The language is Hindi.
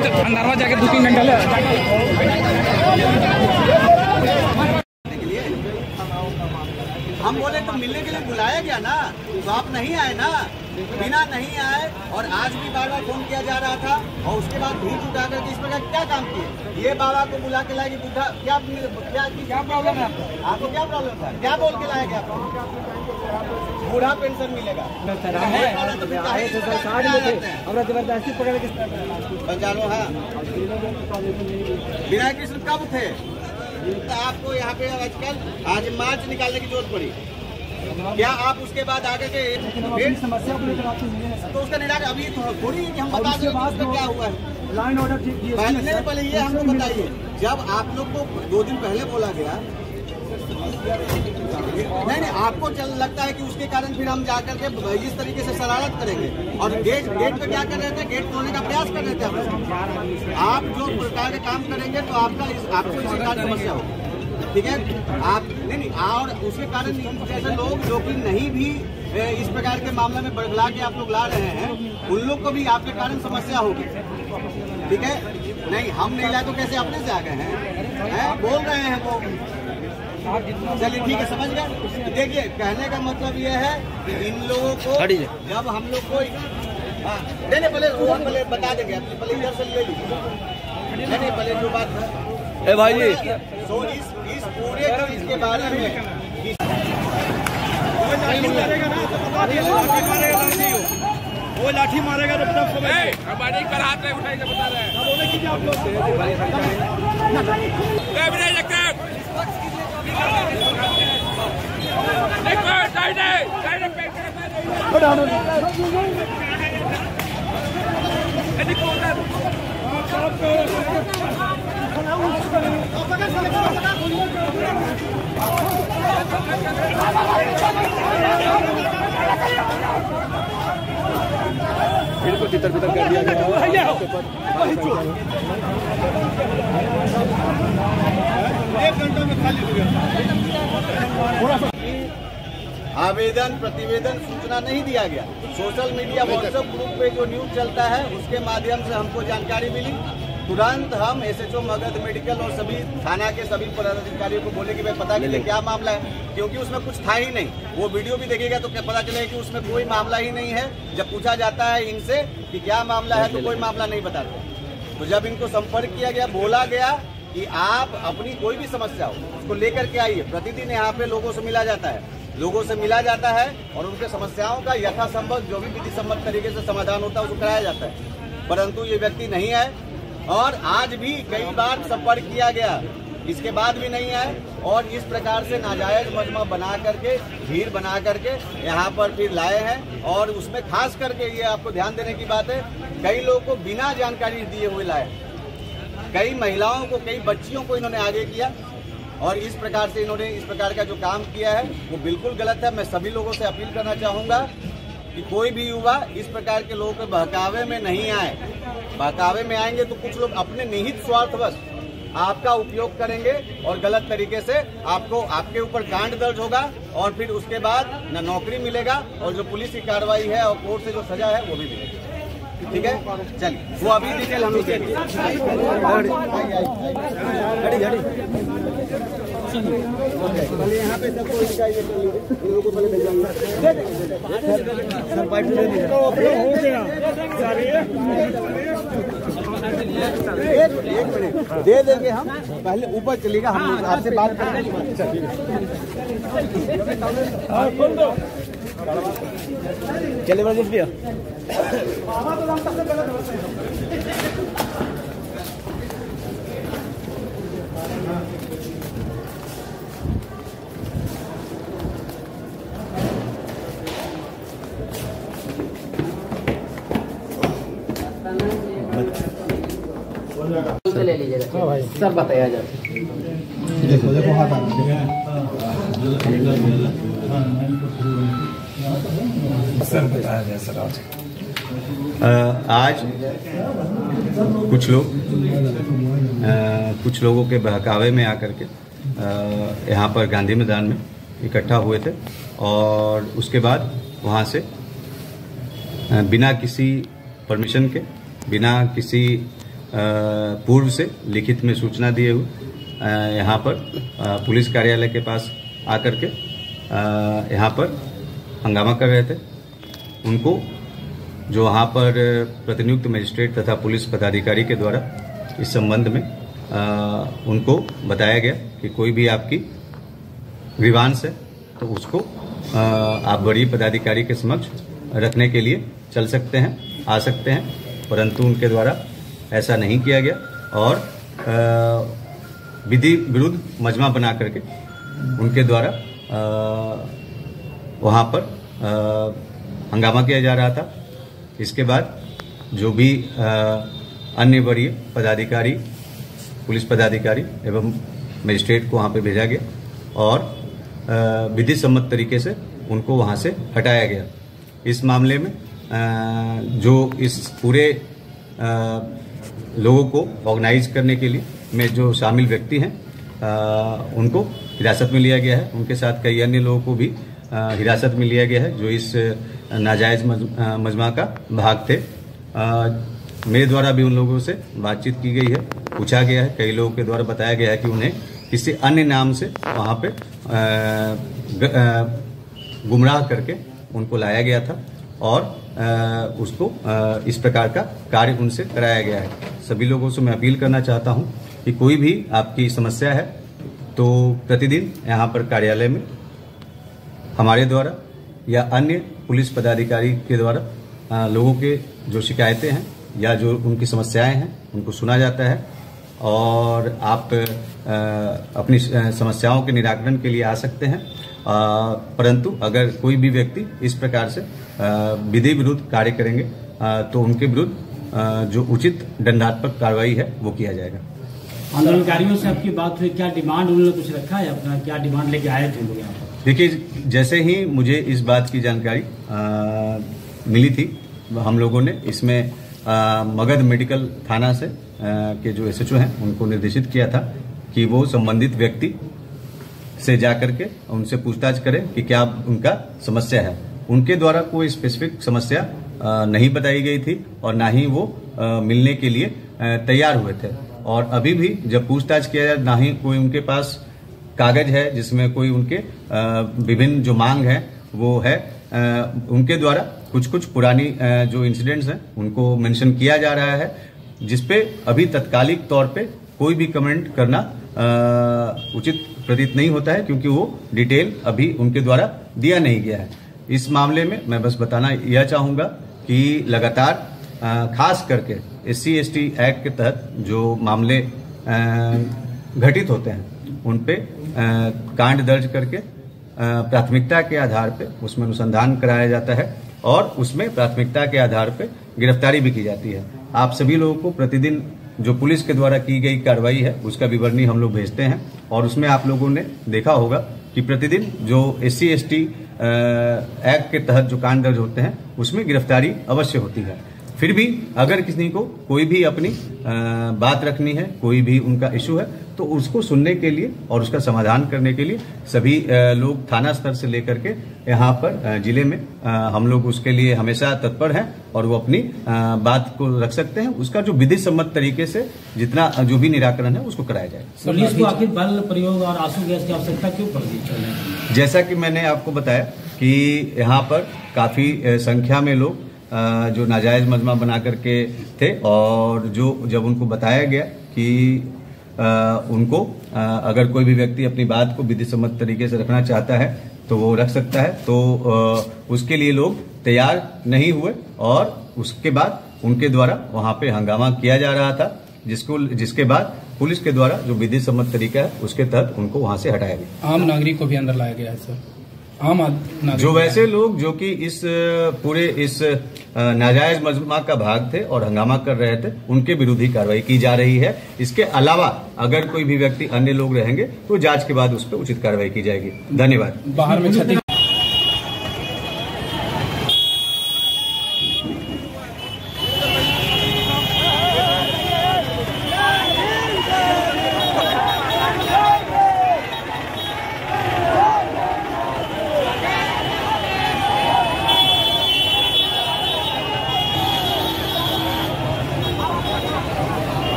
अंदर जाके 2-3 घंटा ले हम बोले तो मिलने के लिए बुलाया गया ना, तो आप नहीं आए ना, बिना नहीं आए। और आज भी बार बार फोन किया जा रहा था और उसके बाद भीड़ जुटा करके इस प्रकार क्या काम किए? ये बाबा को बुला के लाएगी बुढ़ा, क्या प्रॉब्लम है आपको? क्या प्रॉब्लम था? क्या बोल के लाया गया? बूढ़ा पेंशन मिलेगा। जबरदस्ती पकड़ के पंजालो है। विनायक कृष्ण कब थे? आपको यहाँ पे आजकल आज मार्च निकालने की जरूरत पड़ी, क्या आप उसके बाद आगे के समस्या को लेकर आपसे मिले तो उसका निराकरण अभी थोड़ी कि हम बता दें उसका क्या हुआ है। लाइन ऑर्डर ठीक पहले ये हमको बताइए, जब आप लोग को 2 दिन पहले बोला गया, नहीं आपको लगता है कि उसके कारण फिर हम जाकर के इस तरीके से शरारत करेंगे और गेट पे क्या कर रहे थे? गेट तोड़ने का प्रयास कर रहे थे आप जो प्रकार के काम करेंगे तो आपको इसी कारण समस्या होगी, ठीक है? आप नहीं और उसके कारण जैसे लोग जो कि नहीं भी इस प्रकार के मामले में बदला के आप लोग ला रहे हैं, उन लोग को भी आपके कारण समस्या होगी, ठीक है? नहीं हम नहीं लाए तो कैसे अपने से आ गए हैं? बोल रहे हैं वो। चलिए ठीक है, समझ गए। देखिए कहने का मतलब ये है कि इन लोगों को जब हम लोग को नहीं पहले बता देंगे, पहले इधर से ले लीजिए। नहीं पहले जो बात है भाई जी, तो इस पूरे चीज के बारे में वो लाठी मारेगा तो हमारे पर हाथ में उठाई बता रहे हैं इनको तितर बितर कर दिया गया। आवेदन प्रतिवेदन सूचना नहीं दिया गया। सोशल मीडिया व्हाट्सएप ग्रुप पे जो न्यूज चलता है उसके माध्यम से हमको जानकारी मिली। तुरंत हम SHO मगध मेडिकल और सभी थाना के सभी पदाधिकारियों को बोले कि भाई पता कीजिए क्या मामला है, क्योंकि उसमें कुछ था ही नहीं। वो वीडियो भी देखिएगा तो पता चलेगा कि उसमें कोई मामला ही नहीं है। जब पूछा जाता है इनसे कि क्या मामला है तो कोई मामला नहीं बताते। तो जब इनको संपर्क किया गया, बोला गया कि आप अपनी कोई भी समस्या हो उसको लेकर के आइए। प्रतिदिन यहाँ पे लोगों से मिला जाता है, और उनके समस्याओं का यथासंभव जो भी विधि सम्मत तरीके से समाधान होता है उसको कराया जाता है। परंतु ये व्यक्ति नहीं आए और आज भी कई बार संपर्क किया गया, इसके बाद भी नहीं आए और इस प्रकार से नाजायज मजमा बना करके, भीड़ बना करके यहाँ पर फिर लाए हैं। और उसमें खास करके ये आपको ध्यान देने की बात है, कई लोगों को बिना जानकारी दिए हुए लाए, कई महिलाओं को, कई बच्चियों को इन्होंने आगे किया और इस प्रकार से इन्होंने इस प्रकार का जो काम किया है वो बिल्कुल गलत है। मैं सभी लोगों से अपील करना चाहूँगा कि कोई भी युवा इस प्रकार के लोगों के बहकावे में नहीं आए। बहकावे में आएंगे तो कुछ लोग अपने निहित स्वार्थवश आपका उपयोग करेंगे और गलत तरीके से आपके ऊपर कांड दर्ज होगा और फिर उसके बाद न नौकरी मिलेगा और जो पुलिस की कार्रवाई है और कोर्ट से जो सजा है वो भी मिलेगी। ठीक है, चलिए वो अभी डिटेल हम लोग देंगे। यहाँ पे सबको एक मिनट दे देंगे हम, पहले ऊपर चलेगा, हम लोग आपसे बात करेंगे। चले राजेश भैया, ले लीजिएगा भाई, सब बताया जाए। देखो देखो हाथ आज कुछ लोगों के बहकावे में आकर के यहाँ पर गांधी मैदान में इकट्ठा हुए थे और उसके बाद वहाँ से बिना किसी परमिशन के, बिना किसी पूर्व से लिखित में सूचना दिए हुए यहाँ पर पुलिस कार्यालय के पास आकर के यहाँ पर हंगामा कर रहे थे। उनको जो वहाँ पर प्रतिनियुक्त मजिस्ट्रेट तथा पुलिस पदाधिकारी के द्वारा इस संबंध में उनको बताया गया कि कोई भी आपकी ग्रीवांस है तो उसको आप वरीय पदाधिकारी के समक्ष रखने के लिए चल सकते हैं, आ सकते हैं, परंतु उनके द्वारा ऐसा नहीं किया गया और विधि विरुद्ध मजमा बना करके उनके द्वारा वहाँ पर हंगामा किया जा रहा था। इसके बाद जो भी अन्य वरीय पदाधिकारी, पुलिस पदाधिकारी एवं मजिस्ट्रेट को वहाँ पे भेजा गया और विधि सम्मत तरीके से उनको वहाँ से हटाया गया। इस मामले में जो इस पूरे लोगों को ऑर्गेनाइज करने के लिए में जो शामिल व्यक्ति हैं उनको हिरासत में लिया गया है। उनके साथ कई अन्य लोगों को भी हिरासत में लिया गया है जो इस नाजायज मजमा का भाग थे। मेरे द्वारा भी उन लोगों से बातचीत की गई है, पूछा गया है। कई लोगों के द्वारा बताया गया है कि उन्हें किसी अन्य नाम से वहाँ पे गुमराह करके उनको लाया गया था और उसको इस प्रकार का कार्य उनसे कराया गया है। सभी लोगों से मैं अपील करना चाहता हूँ कि कोई भी आपकी समस्या है तो प्रतिदिन यहाँ पर कार्यालय में हमारे द्वारा या अन्य पुलिस पदाधिकारी के द्वारा लोगों के जो शिकायतें हैं या जो उनकी समस्याएं हैं उनको सुना जाता है और आप अपनी समस्याओं के निराकरण के लिए आ सकते हैं। परंतु अगर कोई भी व्यक्ति इस प्रकार से विधि विरुद्ध कार्य करेंगे तो उनके विरुद्ध जो उचित दंडात्मक कार्रवाई है वो किया जाएगा। आंदोलनकारियों से आपकी बात हुई, क्या डिमांड उन्होंने कुछ रखा है अपना, क्या डिमांड लेके आए थे लोग यहाँ पर? देखिए, जैसे ही मुझे इस बात की जानकारी मिली थी हम लोगों ने इसमें मगध मेडिकल थाना से के जो एसएचओ हैं उनको निर्देशित किया था कि वो संबंधित व्यक्ति से जाकर के उनसे पूछताछ करें कि क्या उनका समस्या है। उनके द्वारा कोई स्पेसिफिक समस्या नहीं बताई गई थी और ना ही वो मिलने के लिए तैयार हुए थे। और अभी भी जब पूछताछ किया जाए ना ही कोई उनके पास कागज है जिसमें कोई उनके विभिन्न जो मांग है वो है। उनके द्वारा कुछ पुरानी जो इंसिडेंट्स हैं उनको मेंशन किया जा रहा है, जिसपे अभी तत्कालिक तौर पे कोई भी कमेंट करना उचित प्रतीत नहीं होता है क्योंकि वो डिटेल अभी उनके द्वारा दिया नहीं गया है। इस मामले में मैं बस बताना यह चाहूंगा कि लगातार खास करके SC/ST एक्ट के तहत जो मामले घटित होते हैं उन पे कांड दर्ज करके प्राथमिकता के आधार पे उसमें अनुसंधान कराया जाता है और उसमें प्राथमिकता के आधार पे गिरफ्तारी भी की जाती है। आप सभी लोगों को प्रतिदिन जो पुलिस के द्वारा की गई कार्रवाई है उसका विवरणी हम लोग भेजते हैं और उसमें आप लोगों ने देखा होगा कि प्रतिदिन जो SC/ST एक्ट के तहत जो कांड दर्ज होते हैं उसमें गिरफ्तारी अवश्य होती है। फिर भी अगर किसी को कोई भी अपनी बात रखनी है, कोई भी उनका इशू है तो उसको सुनने के लिए और उसका समाधान करने के लिए सभी लोग थाना स्तर से लेकर के यहाँ पर जिले में हम लोग उसके लिए हमेशा तत्पर हैं और वो अपनी बात को रख सकते हैं। उसका जो विधि सम्मत तरीके से जितना जो भी निराकरण है उसको कराया जाए। पुलिस को आखिर बल प्रयोग और आंसू गैस की आवश्यकता क्यों पड़ रही? जैसा कि मैंने आपको बताया कि यहाँ पर काफी संख्या में लोग जो नाजायज मजमा बना करके थे और जो जब उनको बताया गया कि उनको अगर कोई भी व्यक्ति अपनी बात को विधि सम्मत तरीके से रखना चाहता है तो वो रख सकता है, तो उसके लिए लोग तैयार नहीं हुए और उसके बाद उनके द्वारा वहां पे हंगामा किया जा रहा था, जिसके बाद पुलिस के द्वारा जो विधि सम्मत तरीका है उसके तहत उनको वहां से हटाया गया। आम नागरिक को भी अंदर लाया गया है सर। जो वैसे लोग जो कि इस पूरे इस नाजायज मजमा का भाग थे और हंगामा कर रहे थे उनके विरुद्ध ही कार्रवाई की जा रही है। इसके अलावा अगर कोई भी व्यक्ति अन्य लोग रहेंगे तो जांच के बाद उस पर उचित कार्रवाई की जाएगी। धन्यवाद। बाहर में